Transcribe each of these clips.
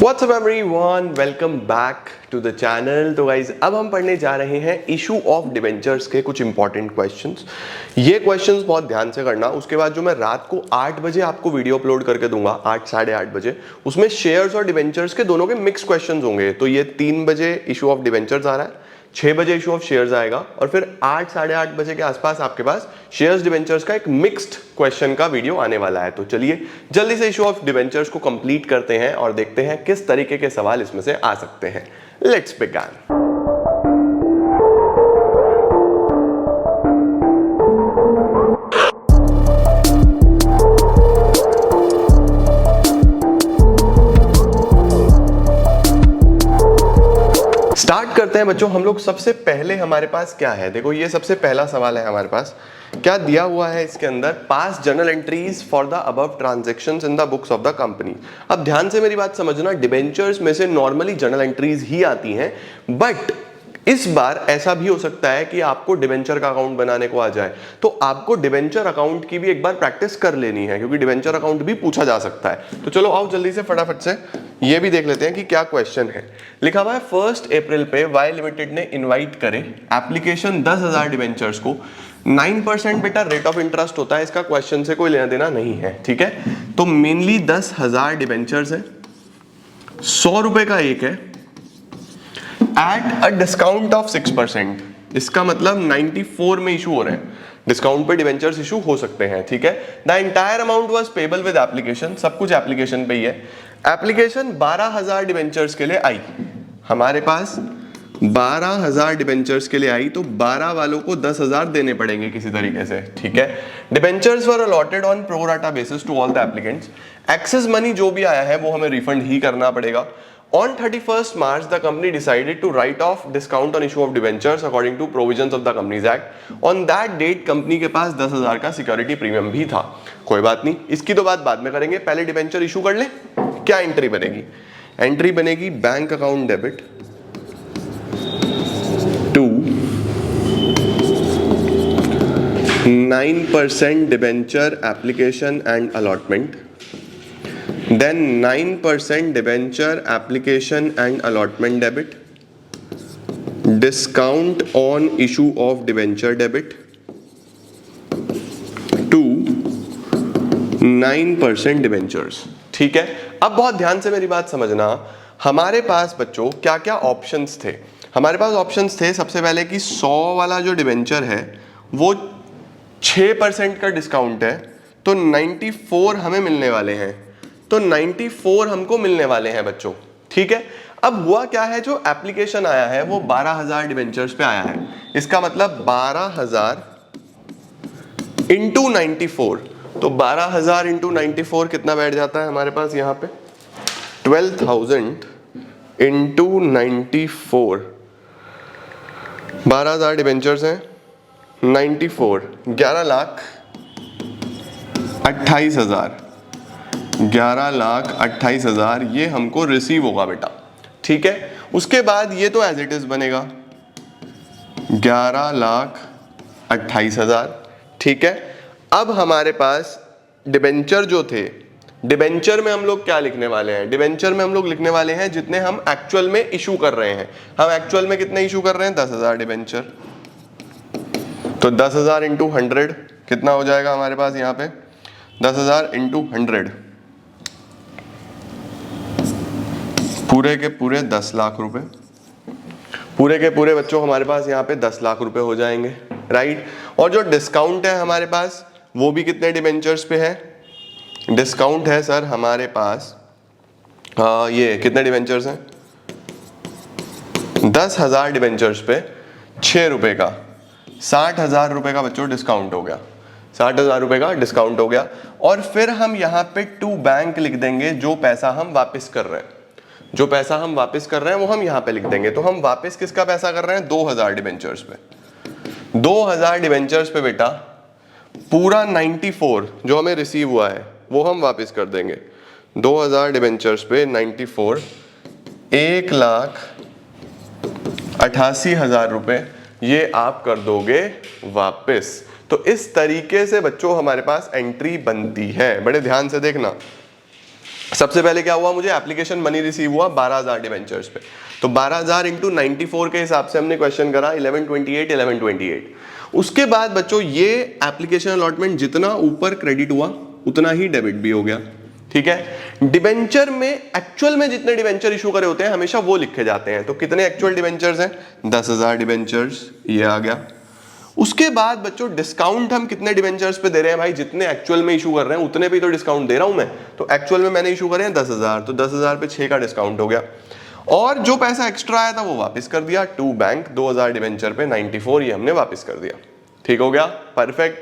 What's up everyone? Welcome back to the channel. तो guys अब हम पढ़ने जा रहे हैं इशू ऑफ डिबेंचर्स के कुछ इंपॉर्टेंट क्वेश्चंस। ये क्वेश्चंस बहुत ध्यान से करना। उसके बाद जो मैं रात को 8 बजे आपको वीडियो अपलोड करके दूंगा, 8 साढ़े 8 बजे, उसमें शेयर्स और डिबेंचर्स के दोनों के मिक्स क्वेश्चंस होंगे। तो ये 3 बजे इशू ऑफ डिबेंचर्स आ रहा है, 6 बजे इशू ऑफ शेयर्स आएगा और फिर 8 साढ़े 8 बजे के आसपास आपके पास शेयर्स डिबेंचर्स का एक मिक्स्ड क्वेश्चन का वीडियो आने वाला है। तो चलिए जल्दी से इशू ऑफ डिबेंचर्स को कंप्लीट करते हैं और देखते हैं किस तरीके के सवाल इसमें से आ सकते हैं। Let's begin. स्टार्ट करते हैं बच्चों। हम लोग सबसे पहले हमारे पास क्या है, देखो ये सबसे पहला सवाल है हमारे पास। क्या दिया हुआ है इसके अंदर? पास journal entries for the above transactions in the books of the company. अब ध्यान से मेरी बात समझना, डिबेंचर्स में से नॉर्मली जर्नल एंट्रीज ही आती हैं, बट इस बार ऐसा भी हो सकता है कि आपको डिबेंचर का अकाउंट बनाने को आ जाए, तो आपको डिबेंचर अकाउंट की भी एक बार प्रैक्टिस कर लेनी है, क्योंकि डिबेंचर अकाउंट भी पूछा जा सकता है। तो चलो आओ जल्दी से फटाफट से ये भी देख लेते हैं कि क्या क्वेश्चन है। लिखा हुआ है 1 अप्रैल पे वाई लिमिटेड ने इनवाइट करे एप्लीकेशन 10,000 डिबेंचर्स को। 9% बेटा रेट ऑफ इंटरेस्ट होता है, इसका क्वेश्चन से कोई लेना देना नहीं है, ठीक है। तो मेनली 10,000 डिबेंचर्स है, 100 रुपए का एक है, एट अ डिस्काउंट ऑफ 6%। इसका मतलब 94 में इशू हो रहे हैं, डिस्काउंट पे डिबेंचर्स इशू हो सकते हैं, ठीक है। The entire amount was payable with application, सब कुछ एप्लीकेशन पे ही है। एप्लीकेशन 12,000 डिबेंचर्स के लिए आई, हमारे पास 12,000 डिबेंचर्स के लिए आई, तो 12 वालों को 10,000 देने पड़ेंगे किसी तरीके से, ठीक है। Debentures were allotted on pro rata basis to all the applicants. Excess money जो भी आया है वो हमें रिफंड ही करना पड़ेगा। On 31st March, the company decided to write off discount on issue of debentures according to provisions of the Companies Act. On that date, company के पास 10,000 का सिक्योरिटी प्रीमियम भी था। कोई बात नहीं, इसकी तो बात बाद में करेंगे, पहले डिबेंचर इशू कर ले। क्या एंट्री बनेगी? एंट्री बनेगी bank account debit to 9% debenture application and allotment, then 9% debenture application and allotment debit, discount on issue of debenture debit to 9% debentures, ठीक है। अब बहुत ध्यान से मेरी बात समझना, हमारे पास बच्चों क्या क्या ऑप्शंस थे। हमारे पास ऑप्शंस थे सबसे पहले कि 100 वाला जो डिबेंचर है वो 6% का डिस्काउंट है, तो 94 हमें मिलने वाले हैं, तो 94 हमको मिलने वाले हैं बच्चों, ठीक है। अब हुआ क्या है, जो एप्लीकेशन आया है वो 12,000 डिबेंचर्स पे आया है। इसका मतलब 12,000 इंटू 94, तो 12,000 इंटू 94 कितना बैठ जाता है हमारे पास यहाँ पे? 12,000 इंटू 94, 12,000 डिबेंचर्स हैं, 94, 11,28,000, 11,28,000 ये हमको रिसीव होगा बेटा, ठीक है। उसके बाद ये तो एज इट इज बनेगा 11,28,000, ठीक है। अब हमारे पास डिबेंचर जो थे, डिबेंचर में हम लोग क्या लिखने वाले हैं? डिबेंचर में हम लोग लिखने वाले हैं जितने हम एक्चुअल में इशू कर रहे हैं। हम एक्चुअल में कितने इशू कर रहे हैं? 10,000 डिबेंचर, तो 10,000 इंटू 100 कितना हो जाएगा हमारे पास यहाँ पे? 10,000 इंटू 100, पूरे के पूरे 10 लाख रुपए, पूरे के पूरे बच्चों हमारे पास यहाँ पे 10 लाख रुपए हो जाएंगे, राइट। और जो डिस्काउंट है हमारे पास वो भी कितने डिबेंचर्स पे है? डिस्काउंट है सर हमारे पास, ये कितने डिबेंचर्स हैं? 10,000 डिबेंचर्स पे 6 रुपए का, 60,000 रुपए का बच्चों डिस्काउंट हो गया, 60,000 रुपए का डिस्काउंट हो गया। और फिर हम यहाँ पे टू बैंक लिख देंगे, जो पैसा हम वापस कर रहे हैं, जो पैसा हम वापस कर रहे हैं वो हम यहाँ पे लिख देंगे। तो हम वापस किसका पैसा कर रहे हैं? 2,000 डिबेंचर्स पे, 2,000 डिबेंचर्स पे बेटा पूरा 94 जो हमें रिसीव हुआ है वो हम वापस कर देंगे। 2,000 डिबेंचर्स पे 94, 1,88,000 रुपए ये आप कर दोगे वापस। तो इस तरीके से बच्चों हमारे पास एंट्री बनती है, बड़े ध्यान से देखना। सबसे पहले क्या हुआ, मुझे एप्लीकेशन मनी रिसीव हुआ 12,000 डिवेंचर्स पे, तो 12,000 इंटू 94 के हिसाब से हमने क्वेश्चन करा 1128। उसके बाद बच्चों ये एप्लीकेशन अलॉटमेंट जितना ऊपर क्रेडिट हुआ उतना ही डेबिट भी हो गया, ठीक है। डिवेंचर में एक्चुअल में जितने डिवेंचर इशू करे होते हैं हमेशा वो लिखे जाते हैं, तो कितने एक्चुअल डिवेंचर्स हैं, 10,000 डिवेंचर्स, ये आ गया। उसके बाद बच्चों डिस्काउंट हम कितने डिवेंचर्स पे दे रहे हैं भाई, जितने एक्चुअल में इशू कर रहे हैं उतने पे तो डिस्काउंट दे रहा हूं मैं, तो एक्चुअल में मैंने इशू करे हैं 10,000, तो 10,000 पे 6 का डिस्काउंट हो गया। और जो पैसा एक्स्ट्रा आया था वो वापस कर दिया टू बैंक, 2,000 डिवेंचर पे 94 ये हमने वापस कर दिया, ठीक हो गया, परफेक्ट।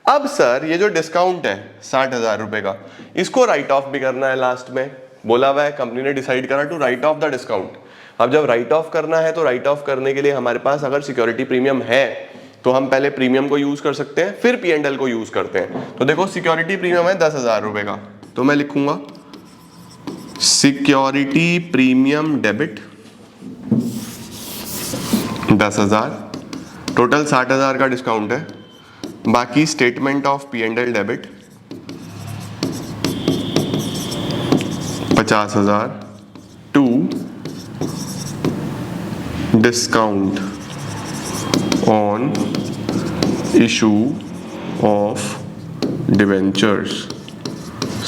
अब सर ये जो डिस्काउंट है 60,000 रुपए का, इसको राइट ऑफ भी करना है लास्ट में, बोला हुआ है कंपनी ने डिसाइड करा to write off the discount. अब जब राइट ऑफ करना है तो राइट ऑफ करने के लिए हमारे पास अगर सिक्योरिटी प्रीमियम है तो हम पहले प्रीमियम को यूज कर सकते हैं फिर P&L को यूज करते हैं। तो देखो सिक्योरिटी प्रीमियम है 10,000 रुपए का, तो मैं लिखूंगा सिक्योरिटी प्रीमियम डेबिट 10,000, टोटल 60,000 का डिस्काउंट है, बाकी statement of P&L debit 50,000 to discount on issue of debentures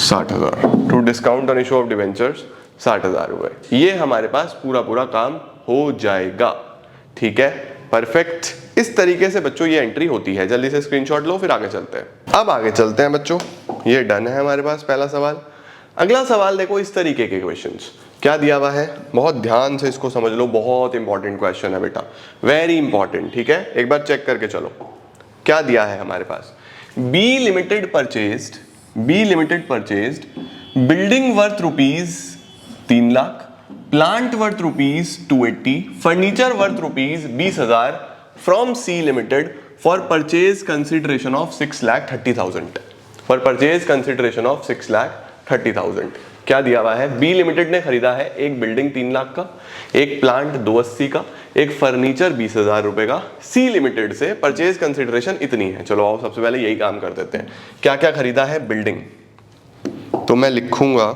60,000, to discount on issue of debentures 60,000 रुपए। ये हमारे पास पूरा काम हो जाएगा, ठीक है, परफेक्ट। इस तरीके से बच्चों ये एंट्री होती है, जल्दी से स्क्रीनशॉट लो फिर आगे चलते हैं। अब आगे चलते हैं बच्चों, ये डन है हमारे पास पहला सवाल। अगला सवाल देखो इस तरीके के क्वेश्चंस क्या दिया हुआ है, बहुत ध्यान से इसको समझ लो, बहुत इंपॉर्टेंट क्वेश्चन है बेटा, वेरी इंपॉर्टेंट, ठीक है। एक बार चेक करके चलो क्या दिया है हमारे पास, B limited purchased building worth rupees 3 lakh, plant worth rupees 280, furniture worth rupees 20,000 from C limited for purchase consideration of 6,30,000, for purchase consideration of 6,30,000। क्या दिया हुआ है, बी लिमिटेड ने खरीदा है एक बिल्डिंग 3 लाख का, एक प्लांट 280 का, एक फर्नीचर 20,000 रुपए का, सी लिमिटेड से परचेज कंसिडरेशन इतनी है। चलो आओ सबसे पहले यही काम कर देते हैं, क्या क्या खरीदा है, बिल्डिंग, तो मैं लिखूंगा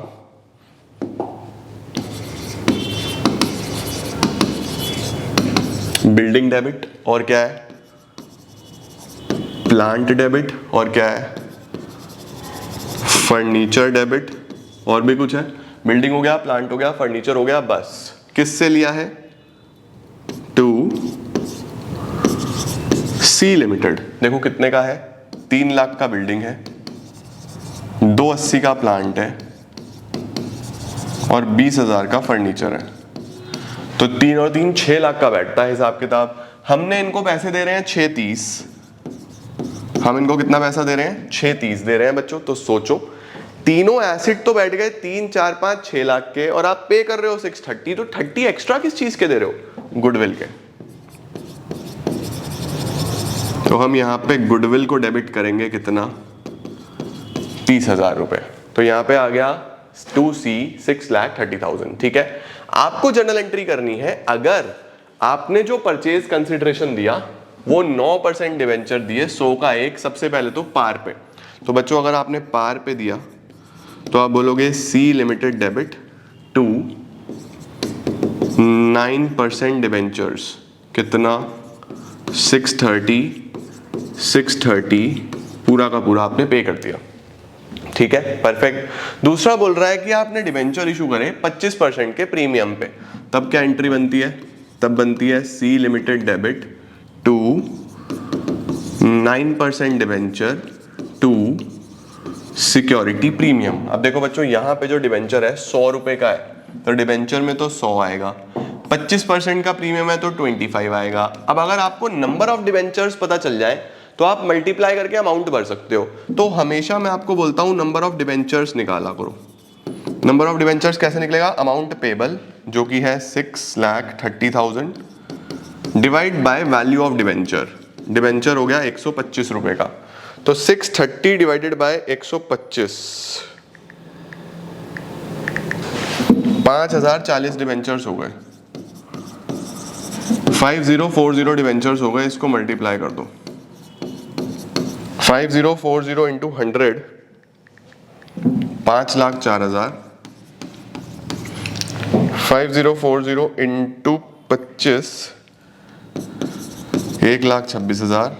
बिल्डिंग डेबिट, और क्या है प्लांट डेबिट, और क्या है फर्नीचर डेबिट, और भी कुछ है, बिल्डिंग हो गया, प्लांट हो गया, फर्नीचर हो गया, बस। किससे लिया है, टू सी लिमिटेड। देखो कितने का है, 3 लाख का बिल्डिंग है, 280 का प्लांट है और 20,000 का फर्नीचर है, तो 3 और 3 6 लाख का बैठता है हिसाब किताब। हमने इनको पैसे दे रहे हैं 630, हम इनको कितना पैसा दे रहे हैं, 630 दे रहे हैं बच्चों। तो सोचो तीनों एसिड तो बैठ गए 3, 4, 5, 6 लाख के, और आप पे कर रहे हो 630, तो 30 एक्स्ट्रा किस चीज के दे रहे हो, गुडविल के। तो हम यहाँ पे गुडविल को डेबिट करेंगे कितना, 30,000 रुपए, तो यहाँ पे आ गया 2C 6,30,000, ठीक है। आपको जर्नल एंट्री करनी है, अगर आपने जो परचेज कंसिडरेशन दिया वो 9% डिवेंचर दिए, 100 का एक, सबसे पहले तो पार पे, तो बच्चों अगर आपने पार पे दिया तो आप बोलोगे C limited debit to 9% debentures, कितना 630 पूरा का पूरा आपने पे कर दिया, ठीक है, परफेक्ट। दूसरा बोल रहा है कि आपने डिवेंचर इशू करे 25% के प्रीमियम पे, तब क्या एंट्री बनती है, तब बनती है C limited debit to 9% debenture to security premium. अब देखो बच्चों यहाँ पे जो डिवेंचर है 100 रुपए का है, तो डिवेंचर में तो 100 आएगा, 25% का प्रीमियम है तो 25 आएगा। अब अगर आपको नंबर ऑफ डिवेंचर्स पता चल जाए तो आप मल्टीप्लाई करके अमाउंट भर सकते हो। तो हमेशा मैं आपको बोलता हूँ नंबर ऑफ डिवेंचर्स निकाला करो। नंबर ऑफ डिवेंचर्स कैसे निकलेगा, अमाउंट पेबल जो कि है 6,30,000 divide by value of debenture, debenture हो गया 125 रुपए का, तो 630 डिवाइडेड बाय 125, 5,040 डिवेंचर्स हो गए, 5040 डिवेंचर्स हो गए, इसको मल्टीप्लाई कर दो, 5040 इंटू 100, 5,04,000 5040 इंटू 25, 1,26,000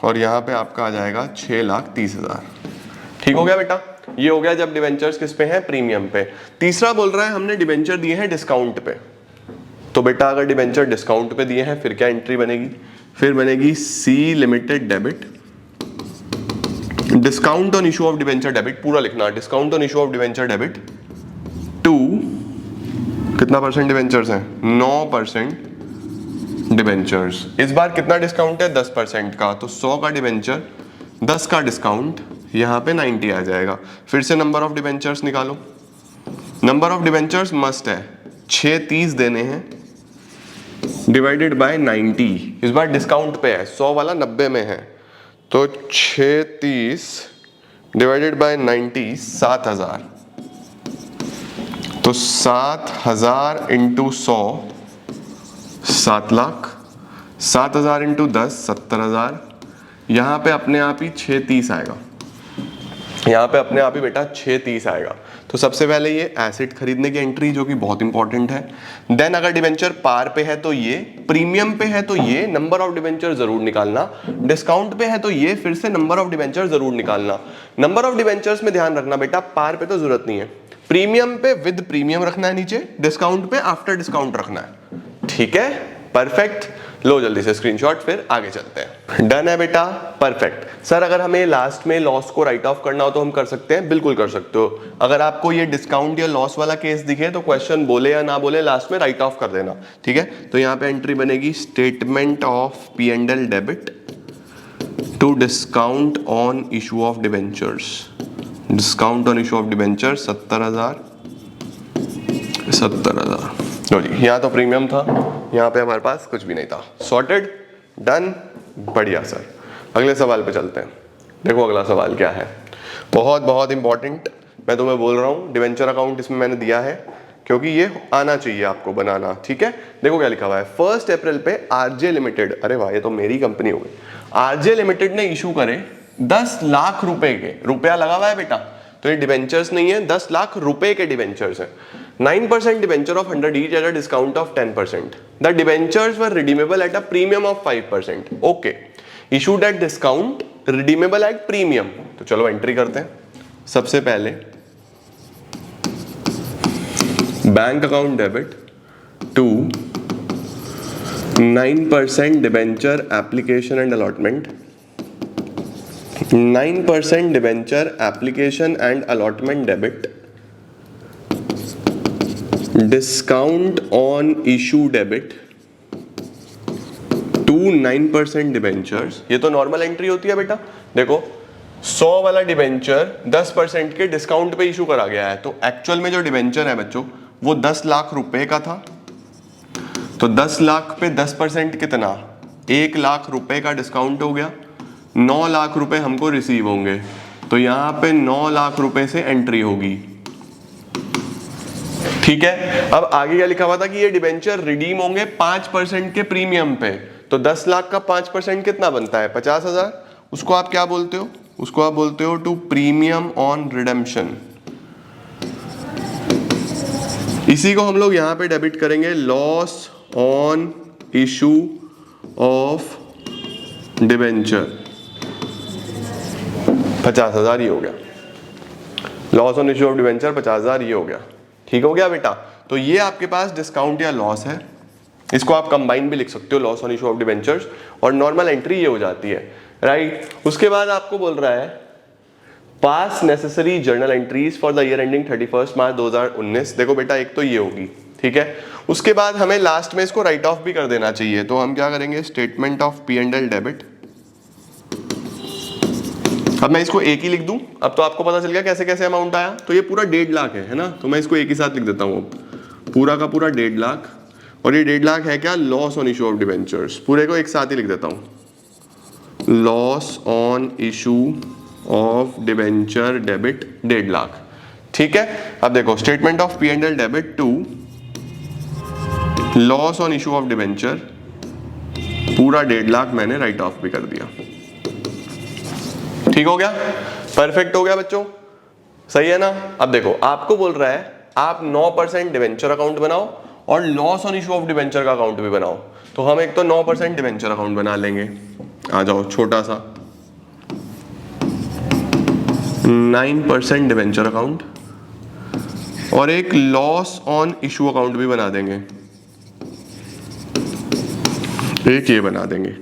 और यहाँ पे आपका आ जाएगा 6,30,000। ठीक हो गया बेटा, ये हो गया जब डिवेंचर्स किस पे हैं, प्रीमियम पे। तीसरा बोल रहा है हमने डिवेंचर दिए हैं डिस्काउंट पे। तो बेटा अगर डिवेंचर डिस्काउंट पे दिए हैं फिर क्या एंट्री बनेगी, फिर बनेगी C limited debit, discount on issue of debenture debit, पूरा लिखना, discount on issue of debenture debit to, कितना परसेंट डिवेंचर्स हैं, 9% डिवेंचर्स। इस बार कितना डिस्काउंट है, 10% का, तो 100 का डिवेंचर, 10 का डिस्काउंट, यहाँ पे 90 आ जाएगा। फिर से नंबर ऑफ डिवेंचर्स निकालो, नंबर ऑफ डिवेंचर्स मस्ट है 630 देने हैं डिवाइडेड बाय 90। इस बार डिस्काउंट पे है, 100 वाला 90 में है, तो 630 डिवाइडेड बाय 90 7,000, तो 7,000 इंटू 100 7 लाख, 7,000 इंटू 10 70,000। यहाँ पे अपने आप ही 630 आएगा, यहाँ पे अपने आप ही बेटा 630 आएगा। तो सबसे पहले ये एसेट खरीदने की एंट्री जो कि बहुत इंपॉर्टेंट है। देन अगर डिवेंचर पार पे है तो ये, प्रीमियम पे है तो ये, नंबर ऑफ डिवेंचर जरूर निकालना, डिस्काउंट पे है तो ये, फिर से नंबर ऑफ डिवेंचर जरूर निकालना। नंबर ऑफ डिवेंचर्स में ध्यान रखना बेटा, पार पे तो जरूरत नहीं है, प्रीमियम पे विद प्रीमियम रखना है नीचे, डिस्काउंट पे आफ्टर डिस्काउंट रखना है। ठीक है, परफेक्ट। लो जल्दी से स्क्रीनशॉट, फिर आगे चलते हैं। डन है बेटा, परफेक्ट। सर अगर हमें लास्ट में लॉस को राइट ऑफ करना हो तो हम कर सकते हैं, बिल्कुल कर सकते हो। अगर आपको ये डिस्काउंट या लॉस वाला केस दिखे तो क्वेश्चन बोले या ना बोले लास्ट में राइट ऑफ कर देना। ठीक है, तो यहाँ पे एंट्री बनेगी statement of P&L debit to discount on issue of debentures, discount on issue of debentures 70,000। लो जी, यहाँ तो प्रीमियम था, यहाँ पे हमारे पास कुछ भी नहीं था। सॉर्टेड, डन, बढ़िया सर। अगले सवाल पे चलते हैं। देखो अगला सवाल क्या है, बहुत बहुत इंपॉर्टेंट, मैं तुम्हें बोल रहा हूँ डिवेंचर अकाउंट इसमें मैंने दिया है क्योंकि ये आना चाहिए आपको बनाना। ठीक है, देखो क्या लिखा हुआ है, 1 अप्रैल पे आरजे लिमिटेड, अरे वाह ये तो मेरी कंपनी हो गई, आरजे लिमिटेड ने इशू करे 10 लाख रुपए के, रुपया लगा हुआ है बेटा, तो ये डिवेंचर्स नहीं है, 10 लाख रुपए के डिवेंचर्स हैं। 9% debenture of 100 each at a discount of 10%. The debentures were redeemable at a premium of 5%. Okay. Issued at discount, redeemable at premium. तो चलो एंट्री करते हैं। सबसे पहले bank account debit to 9% debenture application and allotment, 9% debenture application and allotment debit, discount on issue debit to 9% debentures. ये तो normal entry होती है बेटा। देखो 100 वाला डिवेंचर 10% के डिस्काउंट पे इशू करा गया है, तो एक्चुअल में जो डिवेंचर है बच्चों वो 10 लाख रुपए का था, तो 10 लाख पे 10% कितना, 1 लाख रुपए का डिस्काउंट हो गया, 9 लाख रुपए हमको रिसीव होंगे, तो यहाँ पे 9 लाख रुपए से एंट्री होगी। ठीक है, अब आगे क्या लिखा हुआ था कि ये डिवेंचर रिडीम होंगे 5% के प्रीमियम पे, तो 10 लाख का 5% कितना बनता है, 50,000। उसको आप क्या बोलते हो, उसको आप बोलते हो टू प्रीमियम ऑन रिडेम्पशन। इसी को हम लोग यहां पे डेबिट करेंगे, loss on issue of debenture 50,000 ये हो गया, loss on issue of debenture 50,000 ये हो गया। ठीक हो गया बेटा, तो ये आपके पास डिस्काउंट या लॉस है, इसको आप कंबाइन भी लिख सकते हो, loss on issue of debentures, और नॉर्मल एंट्री ये हो जाती है, राइट। उसके बाद आपको बोल रहा है पास necessary journal entries for the year ending 31 मार्च 2019। देखो बेटा एक तो ये होगी, ठीक है। उसके बाद हमें लास्ट में इसको राइट ऑफ भी कर देना चाहिए, तो हम क्या करेंगे, स्टेटमेंट ऑफ P&L डेबिट। अब मैं इसको एक ही लिख दूं, अब तो आपको पता चल गया कैसे कैसे अमाउंट आया। तो ये पूरा 1.5 लाख है ना, तो मैं इसको एक ही साथ लिख देता हूँ, पूरा का पूरा 1.5 लाख, और ये 1.5 लाख है क्या, loss on issue of debentures, पूरे को एक साथ ही लिख देता हूँ, loss on issue of debenture debit 1.5 lakh. ठीक है, अब देखो statement of P&L debit to loss on issue of debenture, पूरा 1.5 लाख मैंने राइट ऑफ भी कर दिया। ठीक हो गया, परफेक्ट हो गया बच्चों, सही है ना। अब देखो आपको बोल रहा है आप 9% डिवेंचर अकाउंट बनाओ और loss on issue of debenture का अकाउंट भी बनाओ। तो हम एक तो 9% डिवेंचर अकाउंट बना लेंगे, आ जाओ छोटा सा 9% डिवेंचर अकाउंट, और एक लॉस ऑन इशू अकाउंट भी बना देंगे, एक ये बना देंगे।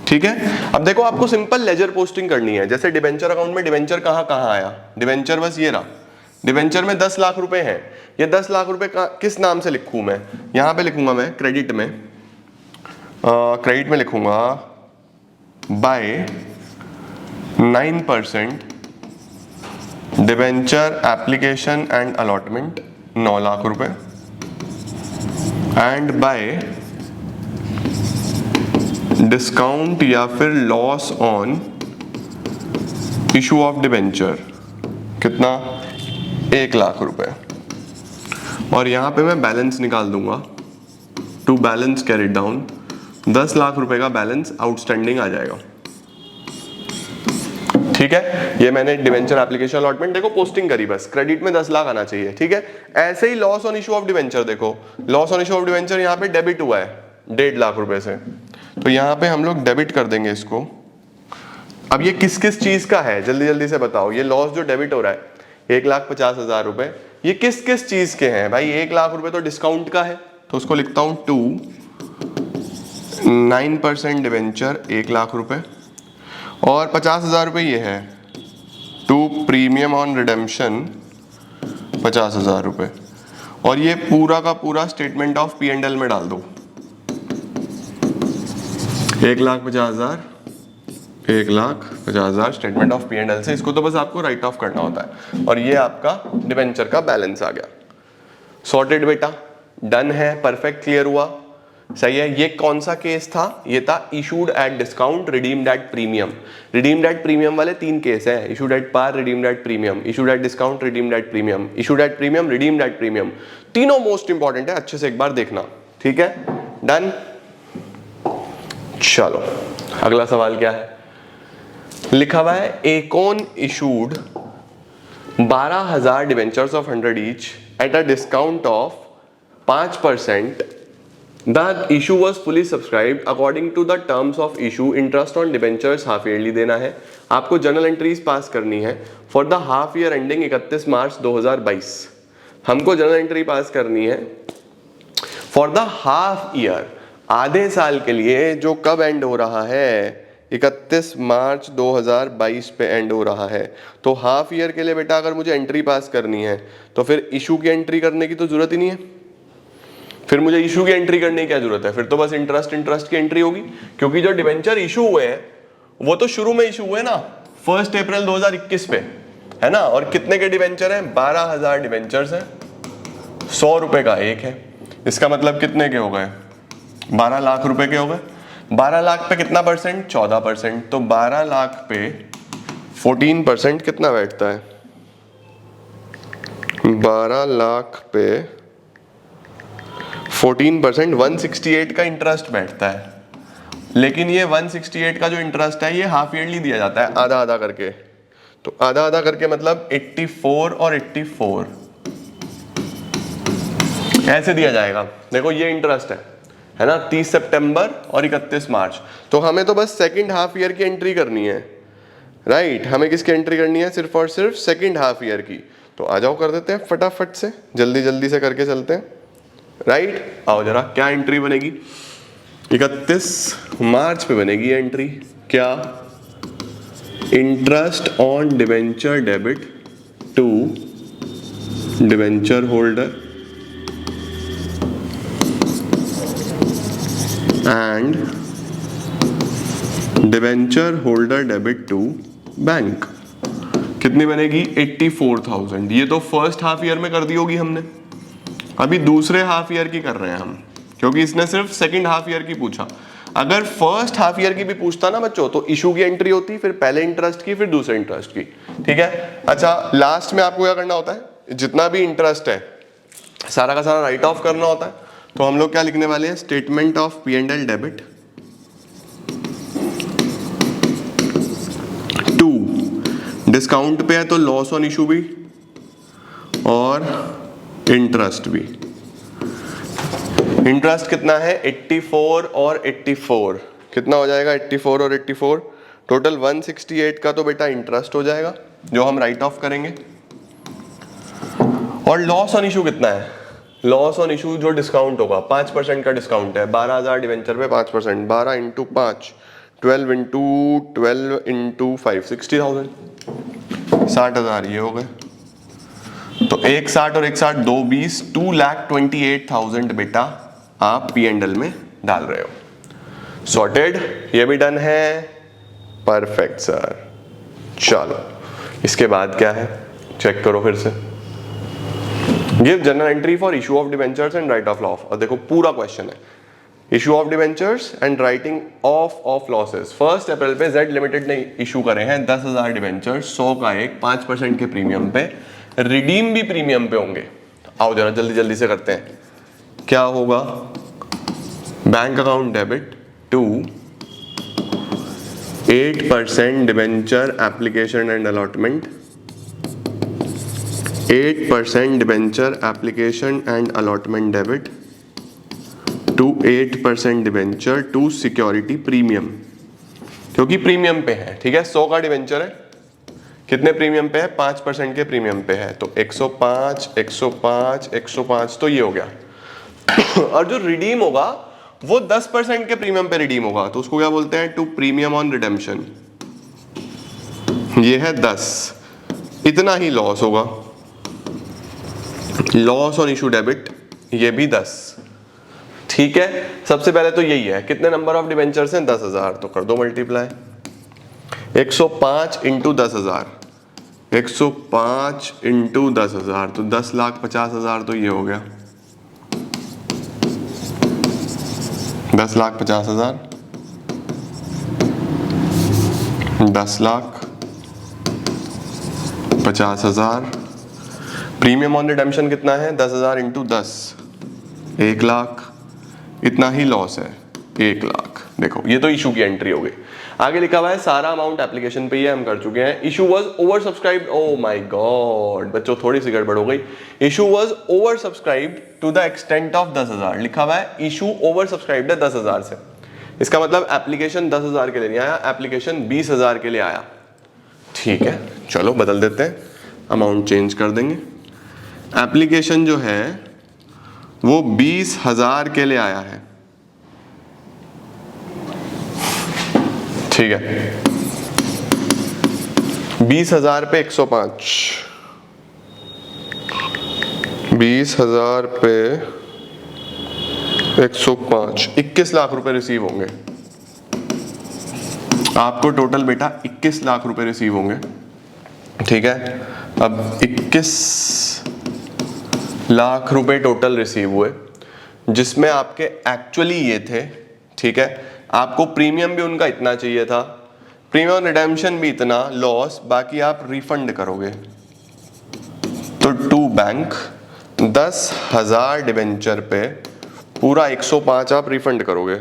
ठीक है, अब देखो आपको सिंपल लेजर पोस्टिंग करनी है। जैसे डिवेंचर अकाउंट में डिवेंचर कहाँ कहाँ आया, डिवेंचर बस ये रहा, डिवेंचर में 10 लाख रुपए हैं। ये 10 लाख रुपए का किस नाम से लिखूं मैं, यहां पे लिखूंगा मैं क्रेडिट में, क्रेडिट में लिखूंगा by 9% debenture application and allotment 9 lakh रुपए, एंड बाय डिस्काउंट या फिर loss on issue of debenture कितना, 1 लाख रुपए। और यहां पे मैं बैलेंस निकाल दूंगा, to balance carry down, 10 lakh रुपए का बैलेंस आउटस्टैंडिंग आ जाएगा। ठीक है, ये मैंने डिवेंचर एप्लीकेशन अलॉटमेंट देखो पोस्टिंग करी, बस क्रेडिट में 10 लाख आना चाहिए। ठीक है, ऐसे ही loss on issue of debenture देखो, loss on issue of debenture यहाँ पे डेबिट हुआ है 1.5 लाख रुपए से, तो यहाँ पे हम लोग डेबिट कर देंगे इसको। अब ये किस किस चीज का है जल्दी जल्दी से बताओ, ये लॉस जो डेबिट हो रहा है 1,50,000 रुपए, ये किस किस चीज के हैं भाई। 1 लाख रुपए तो डिस्काउंट का है, तो उसको लिखता हूं 9% डिवेंचर 1 लाख रुपए, और 50,000 रुपए ये है 2 प्रीमियम ऑन रिडेम्पशन 50,000 रुपए, और ये पूरा का पूरा स्टेटमेंट ऑफ P&L में डाल दो। 1,50,000 1,50,000 स्टेटमेंट ऑफ P&L से, इसको तो बस आपको राइट ऑफ करना होता है, और ये आपका डिवेंचर का बैलेंस आ गया। सॉर्टेड बेटा, डन है, परफेक्ट, क्लियर हुआ, सही है। ये कौन सा केस था, ये था issued at discount, redeemed at premium. Redeemed at premium वाले 3 केस हैं, issued at par, redeemed at premium, issued at discount, redeemed at premium, issued at premium, redeemed at premium, तीनों मोस्ट इंपॉर्टेंट है, अच्छे से एक बार देखना। ठीक है, डन। चलो अगला सवाल क्या है, लिखा हुआ है Aecon issued 12,000 debentures of 100 each at a discount of 5%. The issue was fully subscribed according to the terms of issue. Interest on debentures half yearly देना है। आपको जर्नल एंट्रीज पास करनी है for the half year ending 31 मार्च 2022। हमको journal entry पास करनी है for the half year, आधे साल के लिए, जो कब एंड हो रहा है 31 मार्च 2022 पे एंड हो रहा है। तो हाफ ईयर के लिए बेटा अगर मुझे एंट्री पास करनी है तो फिर इशू की एंट्री करने की तो जरूरत ही नहीं है, फिर मुझे इशू की एंट्री करने की क्या जरूरत है, फिर तो बस इंटरेस्ट की एंट्री होगी, क्योंकि जो डिवेंचर इशू हुए हैं वो तो शुरू में इशू हुए ना 1 अप्रैल 2021 पे, है ना। और कितने के डिवेंचर हैं, 12,000 डिवेंचर्स हैं, 100 रुपए का एक है, इसका मतलब कितने के हो गए, 12 लाख रुपए के हो गए। 12 लाख पे कितना परसेंट, 14%, तो 12 लाख पे 14% कितना बैठता है, 12 लाख पे 14% 168 का इंटरेस्ट बैठता है। लेकिन ये 168 का जो इंटरेस्ट है ये हाफ ईयरली दिया जाता है, आधा आधा करके, तो आधा आधा करके मतलब 84 और 84 ऐसे दिया जाएगा। देखो ये इंटरेस्ट है ना, 30 सितंबर और 31 मार्च, तो हमें तो बस सेकंड हाफ ईयर की एंट्री करनी है, राइट। हमें किसकी एंट्री करनी है, सिर्फ और सिर्फ सेकंड हाफ ईयर की। तो आ जाओ कर देते हैं फटाफट से, जल्दी जल्दी से करके चलते हैं, राइट। आओ जरा, क्या एंट्री बनेगी, 31 मार्च पे बनेगी एंट्री, क्या, interest on debenture debit to debenture holder and debenture holder debit to bank. कितनी बनेगी, 84,000। ये तो फर्स्ट हाफ ईयर में कर दी होगी हमने, अभी दूसरे हाफ ईयर की कर रहे हैं हम, क्योंकि इसने सिर्फ सेकंड हाफ ईयर की पूछा। अगर फर्स्ट हाफ ईयर की भी पूछता ना बच्चों, तो इशू की एंट्री होती, फिर पहले इंटरेस्ट की, फिर दूसरे इंटरेस्ट की। ठीक है, अच्छा लास्ट में आपको क्या करना होता है, जितना भी इंटरेस्ट है सारा का सारा राइट ऑफ करना होता है। तो हम लोग क्या लिखने वाले हैं, statement of P&L debit to, discount पे है तो लॉस ऑन इशू भी और इंटरेस्ट भी, इंटरेस्ट कितना है 84 और 84, कितना हो जाएगा 84 और 84, टोटल 168 का तो बेटा इंटरेस्ट हो जाएगा जो हम राइट ऑफ करेंगे। और लॉस ऑन इशू कितना है, लॉस ऑन इशू जो डिस्काउंट होगा 5% का डिस्काउंट है, 12,000 डिवेंचर पे 5%, 12 इंटू 5, 12 इंटू 12 इंटू 5, 60,000, 60,000 ये हो गए। तो 160 और 160 2 20, 2,28,000 बेटा आप P&L में डाल रहे हो। सॉर्टेड, ये भी डन है, परफेक्ट सर। चलो इसके बाद क्या है चेक करो फिर से। Give general entry for issue of debentures and right of loss. और देखो पूरा क्वेश्चन है issue of debentures and writing of losses. 1 अप्रैल पे जेड लिमिटेड ने इशू करे हैं 10,000 डिवेंचर्स, 100 का एक 5% के प्रीमियम पे, रिडीम भी प्रीमियम पे होंगे। आओ जरा जल्दी जल्दी से करते हैं। क्या होगा, bank account debit to 8% debenture application and allotment, 8% debenture application and allotment debit to 8% debenture to security premium, क्योंकि प्रीमियम पे है। ठीक है, 100 का डिवेंचर है, कितने प्रीमियम पे है, 5% के प्रीमियम पे है, तो 105 105 105 तो ये हो गया। और जो रिडीम होगा वो 10% के प्रीमियम पे रिडीम होगा, तो उसको क्या बोलते हैं, टू प्रीमियम ऑन रिडेम्पशन। ये है 10, इतना ही लॉस होगा, लॉस ऑन इशू डेबिट ये भी 10। ठीक है, सबसे पहले तो यही है, कितने नंबर ऑफ डिवेंचर्स हैं 10,000, तो कर दो मल्टीप्लाई 105 इंटू 10,000, 105 इंटू 10,000 तो 10,50,000 तो ये हो गया, 10,50,000, 10,50,000। प्रीमियम ऑन रिडेम्पशन कितना है, 10,000 इंटू 10, 1,00,000, इतना ही लॉस है 1,00,000। देखो ये तो इशू की एंट्री हो गई। आगे लिखा हुआ है सारा अमाउंट एप्लीकेशन पे ही हम कर चुके हैं। Issue was over subscribed, oh my god बच्चों थोड़ी सी गड़बड़ हो गई। Issue was over subscribed to the extent of 10,000, लिखा हुआ है इशू ओवर सब्सक्राइब्ड है 10,000 से, इसका मतलब एप्लीकेशन 10,000 के लिए नहीं आया, एप्लीकेशन 20,000 के लिए आया। ठीक है, चलो बदल देते हैं, अमाउंट चेंज कर देंगे। एप्लीकेशन जो है वो 20,000 के लिए आया है। ठीक है, 20,000 पे 105, 20,000 पे 105, 21 लाख रुपए रिसीव होंगे आपको टोटल बेटा, 21 लाख रुपए रिसीव होंगे। ठीक है, अब 21 लाख रुपए टोटल रिसीव हुए, जिसमें आपके एक्चुअली ये थे। ठीक है, आपको प्रीमियम भी उनका इतना चाहिए था, प्रीमियम रिडेम्पशन भी इतना, लॉस बाकी आप रिफंड करोगे। तो टू बैंक 10,000 डिवेंचर पे पूरा 105 आप रिफंड करोगे,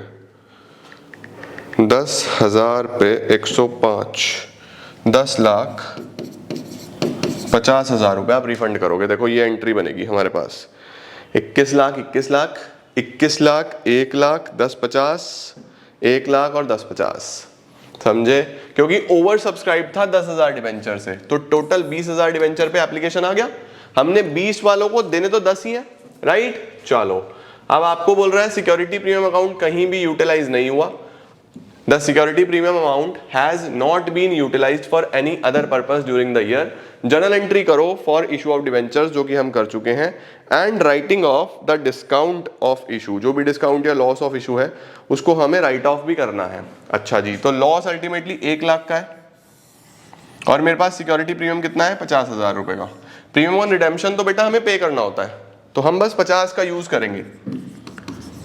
10,000 पे 105, 10,50,000 रुपए आप रिफंड करोगे। देखो ये एंट्री बनेगी हमारे पास, 21 लाख 21 लाख 21 लाख 1 लाख 10,50, 1 लाख और 10,50, समझे, क्योंकि ओवर सब्सक्राइब था 10,000 डिवेंचर से, तो टोटल 20,000 डिवेंचर पे एप्लीकेशन आ गया। हमने 20 वालों को देने तो 10 ही है, राइट। चलो अब आपको बोल रहा है सिक्योरिटी प्रीमियम अकाउंट कहीं भी यूटिलाइज नहीं हुआ, the security premium amount has not been utilised for any other purpose during the year. Journal entry करो फॉर इशू ऑफ डिवेंचर्स, जो कि हम कर चुके हैं, and writing off the discount of issue, जो भी डिस्काउंट या लॉस ऑफ इशू है उसको हमें राइट ऑफ भी करना है। अच्छा जी, तो लॉस अल्टीमेटली 1 लाख का है और मेरे पास सिक्योरिटी प्रीमियम कितना है 50,000 रुपए का। प्रीमियम ऑन रिडेम्पशन तो बेटा हमें पे करना होता है, तो हम बस 50 का यूज करेंगे।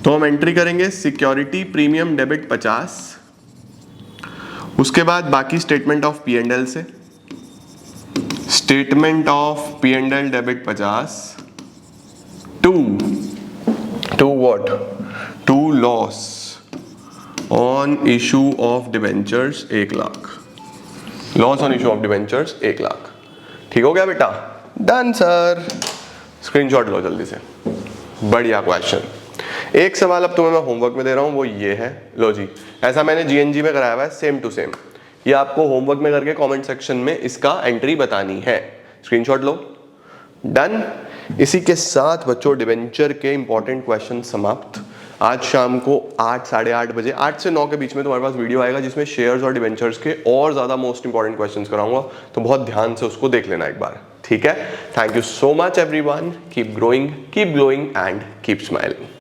तो हम एंट्री करेंगे सिक्योरिटी प्रीमियम डेबिट 50, उसके बाद बाकी स्टेटमेंट ऑफ P&L से, statement of P&L debit 50 to what, to loss on issue of debentures 1 lakh, loss on issue of debentures 1 lakh. ठीक हो गया बेटा, डन सर। स्क्रीनशॉट लो जल्दी से, बढ़िया क्वेश्चन। एक सवाल अब तुम्हें मैं होमवर्क में दे रहा हूं, वो ये है, लो जी, ऐसा मैंने जीएनजी में कराया हुआ है, सेम टू सेम। ये आपको होमवर्क में करके कमेंट सेक्शन में इसका एंट्री बतानी है। स्क्रीनशॉट लो, डन। इसी के साथ बच्चों डिवेंचर के इंपॉर्टेंट क्वेश्चन समाप्त। आज शाम को 8 साढ़े 8 बजे, 8 से 9 के बीच में तुम्हारे पास वीडियो आएगा जिसमें शेयर्स और डिवेंचर्स के और ज्यादा मोस्ट इंपॉर्टेंट क्वेश्चंस कराऊंगा, तो बहुत ध्यान से उसको देख लेना एक बार, ठीक है। Thank you so much everyone, keep growing, keep glowing and keep smiling.